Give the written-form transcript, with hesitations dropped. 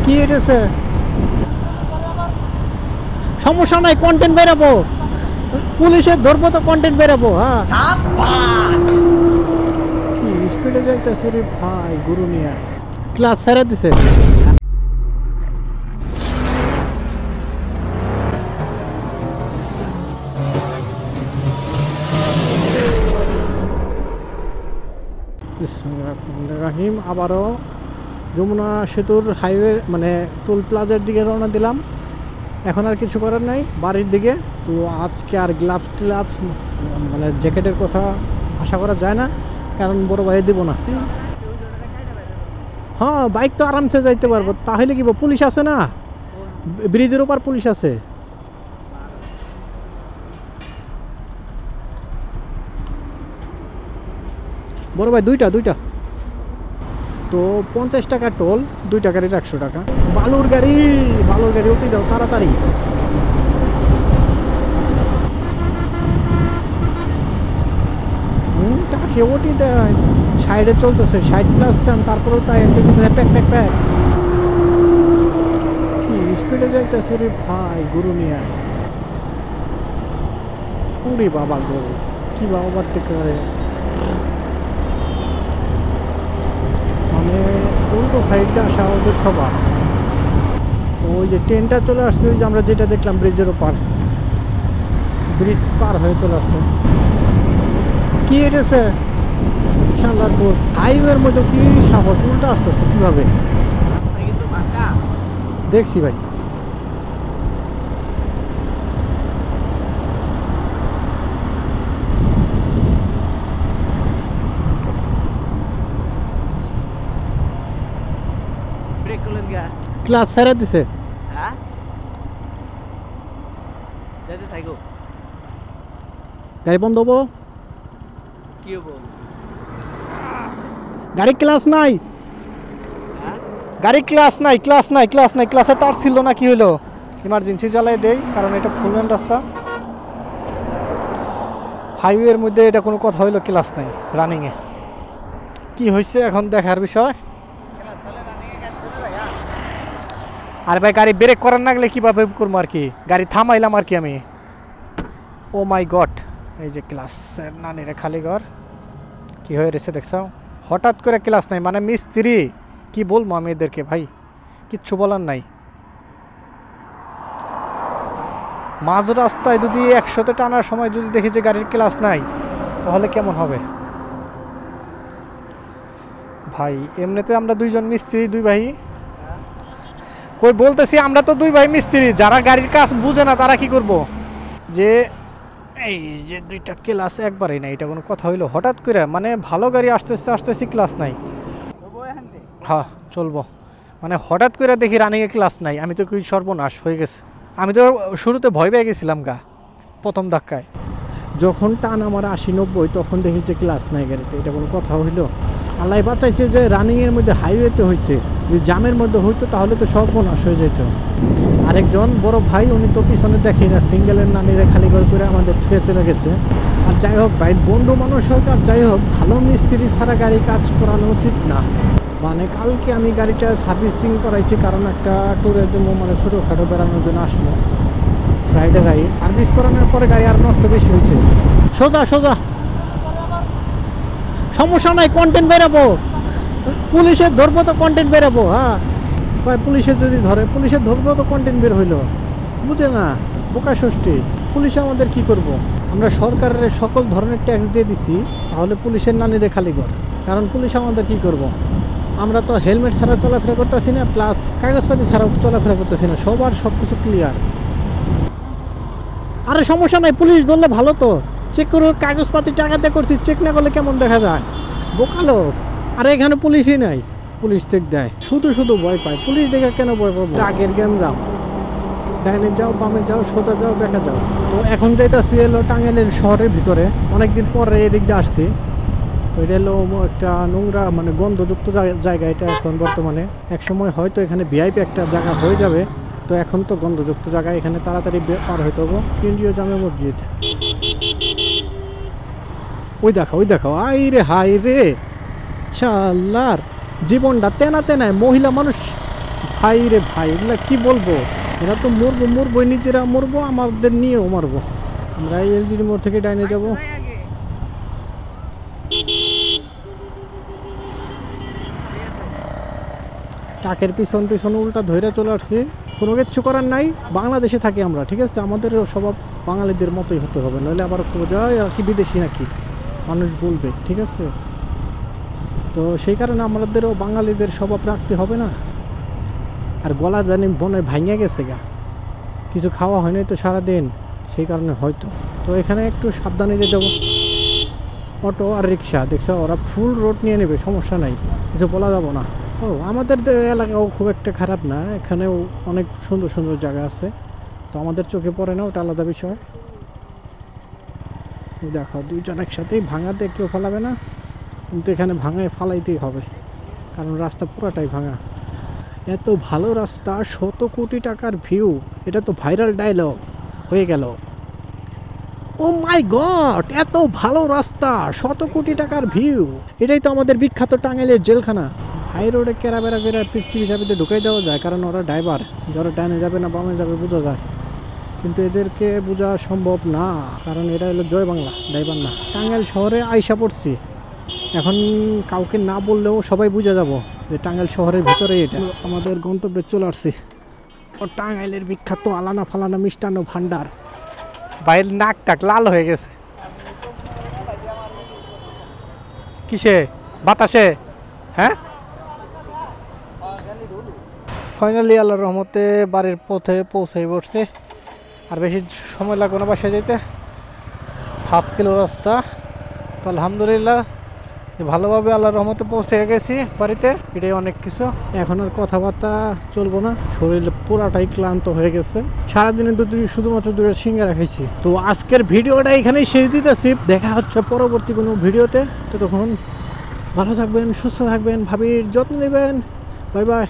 কি এটেছে সমস্যা নাই, কন্টেন্ট বেরাবো, পুলিশের ধরবো তো কন্টেন্ট বেরাবো। হ্যাঁ কি স্পিডে যাইতেছে রে ভাই, গুরু নিয়ে ক্লাস ছেড়ে দিছে। রাহিম আবারও যমুনা সেতুর হাইওয়ে মানে টোল প্লাজার দিকে রওনা দিলাম। এখন আর কিছু করার নাই, বাড়ির দিকে। তো আজকে আর গ্লাভস মানে জ্যাকেটের কথা আশা করা যায় না, কারণ বড় ভাই দিব না। হ্যাঁ বাইক তো আরামসে যাইতে পারবো, তাহলে কি পুলিশ আছে না, ব্রিজের ওপর পুলিশ আছে। বড় ভাই দুইটা তো 50 টাকা টোল, 2 টাকার 100 টাকা। বালুর গাড়ি উঠে দাও তাড়াতাড়ি। টাকে উঠে দেয়, সাইডে চলতেছে 60+ টান, তারপরে প্যাক কি স্পিডে যাইতেছে রে ভাই, গুরু নিয়ে। ওরে বাবা গো, কি বাবা ওভারটেক করে, মানে উল্টো সাইডে আসা ওদের সবার। ওই যে ট্রেনটা চলে আসছে, ওই যে আমরা যেটা দেখলাম ব্রিজের ওপার, ব্রিজ পার হয়ে চলে আসছে। কি এটেছে শান্দারপুর হাইওয়ের মধ্যে, কি সাহস, উল্টো আসতেছে কিভাবে দেখছি ভাই। ক্লাস ছেড়ে দিছে। গাড়ি বন্ধ হবো, কি হবো? গাড়ি ক্লাস নাই, ক্লাসের তার ছিল না, কি হলো? ইমার্জেন্সি জ্বালাই দেই, কারণ এটা ফুলম্যান রাস্তা, হাইওয়ের মধ্যে এটা কোনো কথা হইলো ক্লাস নাই রানিংয়ে। কি হয়েছে এখন দেখার বিষয়। আর ভাই গাড়ি ব্রেক করার না গেলে কীভাবে করবো আর কি, গাড়ি থামাইলাম আর কি আমি। ও মাই গড, এই যে ক্লাসের নানিরে খালি ঘর কি হয়ে রয়েছে দেখছাও, হঠাৎ করে ক্লাস নাই, মানে মিস্ত্রি কি বলবো আমি এদেরকে ভাই, কিচ্ছু বলার নাই। মাঝ রাস্তায় যদি 100-তে টানার সময় যদি দেখি যে গাড়ির ক্লাস নাই, তাহলে কেমন হবে ভাই। এমনিতে আমরা দুইজন মিস্ত্রি, দুই ভাই, কই বলতেছি আমরা তো দুই ভাই মিস্ত্রি, যারা গাড়ির কাজ বুঝে না তারা কি করব, যে এই যে দুইটা ক্লাস একবারই নাই, এটা কোনো কথা হইলো হঠাৎ করে, মানে ভালো গাড়ি আসতেছি ক্লাস নাই। হ্যাঁ চলবো, মানে হঠাৎ করে দেখি রানিংয়ে ক্লাস নাই, আমি তো কি সর্বনাশ হয়ে গেছে। আমি তো শুরুতে ভয় পেয়ে গেছিলাম গা, প্রথম ধাক্কায় যখন টান আমার 80-90, তখন দেখি যে ক্লাস নাই গাড়িতে, এটা কোনো কথা হইলো। আল্লাহ বাঁচাইছে যে রানিংয়ের মধ্যে হাইওয়েতে হয়েছে, যদি জামের মধ্যে হইতো তাহলে তো সর্বনাশ হয়ে যেত। আরেকজন বড় ভাই, উনি তো পিছনে দেখি না, সিঙ্গেলের নানিরে খালি করে আমাদের থেকে চলে গেছে। আর যাই হোক ভাই, বন্ধু মানুষ হোক আর যাই হোক, ভালো মিস্ত্রি ছাড়া গাড়ি কাজ করানো উচিত না। মানে কালকে আমি গাড়িটা সার্ভিসিং করাইছি, কারণ একটা ট্যুরের জন্য, মানে ছোটোখাটো বেড়ানোর জন্য আসবো ফ্রাইডে রাইড। সার্ভিস করানোর পরে গাড়ি আর নষ্ট বেশি হয়েছে। সোজা সমস্যা নাই, কন্টেন্ট বেরাবো, পুলিশের ধরবো তো কন্টেন্ট বেরাবো। হ্যাঁ ভাই, পুলিশের যদি ধরে, পুলিশের ধরবো তো কন্টেন্ট বের হইলো, বুঝে না বোকা ষষ্ঠী। পুলিশে আমাদের কি করব? আমরা সরকারের সকল ধরনের ট্যাক্স দিয়ে দিছি, তাহলে পুলিশের নানিরে খালি ঘর, কারণ পুলিশ আমাদের কি করব? আমরা তো হেলমেট ছাড়া চলাফেরা করতেছি না, প্লাস কাগজপাতি ছাড়াও চলাফেরা করতেছি না, সবার সব কিছু ক্লিয়ার। আরে সমস্যা নাই, পুলিশ ধরলে ভালো তো, চেক করো, কাগজপাতি টাকাতে করছি, চেক না করলে কেমন দেখা যায়, বোকালো। আর এখানে পুলিশই নাই, পুলিশ চেক দেয়, শুধু ভয় পায়। পুলিশ দেখে কেন ভয় পাবো? আগের জ্ঞান যাও, ডাইনে যাও, বামে যাও, সোজা যাও, বেঁকা যাও। তো এখন যাইতেছি এলো টাঙ্গাইলের শহরের ভিতরে, অনেকদিন পরে এদিক দিয়ে আসছি। তো এটা হলো একটা নোংরা, মানে গন্ধযুক্ত জায়গা এটা এখন বর্তমানে। একসময় হয়তো এখানে ভিআইপি একটা জায়গা হয়ে যাবে, তো এখন তো গন্ধযুক্ত জায়গা, এখানে তাড়াতাড়ি পার হইতে হবে। কেন্দ্রীয় জামে মসজিদ, ওই দেখো আই রে হাই রে, শালার জীবনটা তেনা তেনায়। মহিলা মানুষ ভাই রে ভাই, এগুলা কি বলবো, এরা তো মরবো নিজেরা মরবো, আমাদের নিয়েও মারবো। আমরা এলজিডি মোড় থেকে ডাইনে যাব। ট্রাকের পিছন উল্টা ধরে চলে আসছি, কোনো কিচ্ছু করার নাই। বাংলাদেশে থাকি আমরা, ঠিক আছে, আমাদের স্বভাব বাঙালিদের মতোই হতে হবে, নইলে আবার যায় আর কি বিদেশি নাকি মানুষ বলবে, ঠিক আছে। তো সেই কারণে আমাদেরও বাঙালিদের স্বভাব রাখতে হবে না। আর গলা জানি বনে ভাঙিয়া গেছে গা, কিছু খাওয়া হয়নি তো সারাদিন, সেই কারণে হয়তো। তো এখানে একটু সাবধানে যেতে যাবো। অটো আর রিক্সা দেখছো, ওরা ফুল রোড নিয়ে নেবে, সমস্যা নাই, কিছু বলা যাবো না। ও আমাদের এলাকাও খুব একটা খারাপ না, এখানেও অনেক সুন্দর সুন্দর জায়গা আছে, তো আমাদের চোখে পড়ে না, ওটা আলাদা বিষয়। দেখো দুইজন একসাথেই ভাঙাতে কেউ ফালাবে না, কিন্তু এখানে ভাঙায় ফালাইতেই হবে, কারণ রাস্তা পুরাটাই ভাঙা। এত ভালো রাস্তা, 100 কোটি টাকার ভিউ, এটা তো ভাইরাল ডায়লগ হয়ে গেল। ও মাই গড, এত ভালো রাস্তা, 100 কোটি টাকার ভিউ, এটাই তো আমাদের বিখ্যাত টাঙ্গাইলের জেলখানা। হাই রোডে কেরাবেরা করে পৃথিবী চাবিতে ঢুকাই দেওয়া যায়, কারণ ওরা ড্রাইভার, যারা ডানে যাবে না বামে যাবে বোঝা যায়, কিন্তু এদেরকে বোঝা সম্ভব না, কারণ এটা হলো জয় বাংলা, ড্রাইভার না। টাঙ্গাইল শহরে আইসা পড়ছি, এখন কাউকে না বললেও সবাই বুঝে যাব যে টাঙ্গাইল শহরের ভিতরে এটা। আমাদের গন্তব্যে চলে আসছি, টাঙ্গাইলের বিখ্যাত আলানা ফালানা মিষ্টান্ন ভান্ডার। বাইরের নাক টাক লাল হয়ে গেছে, কিসে, বাতাসে, হ্যাঁ। ফাইনালি আল্লাহর রহমতে বাড়ির পথে পৌঁছাই পড়ছে, আর বেশি সময় লাগবে না বাসায় যেতে, 7 কিলো রাস্তা। তো আলহামদুলিল্লাহ ভালোভাবে আল্লাহর রহমতে পৌঁছে গেছি বাড়িতে, এটাই অনেক কিছু। এখন আর কথাবার্তা চলবো না, শরীর পুরাটাই ক্লান্ত হয়ে গেছে, সারাদিনে শুধুমাত্র 2টা সিঙ্গারা খাইছি। তো আজকের ভিডিওটা এখানেই শেষ দিতেছি, দেখা হচ্ছে পরবর্তী কোনো ভিডিওতে। তো তখন ভালো থাকবেন, সুস্থ থাকবেন, ভাবির যত্ন নেবেন। Bye bye.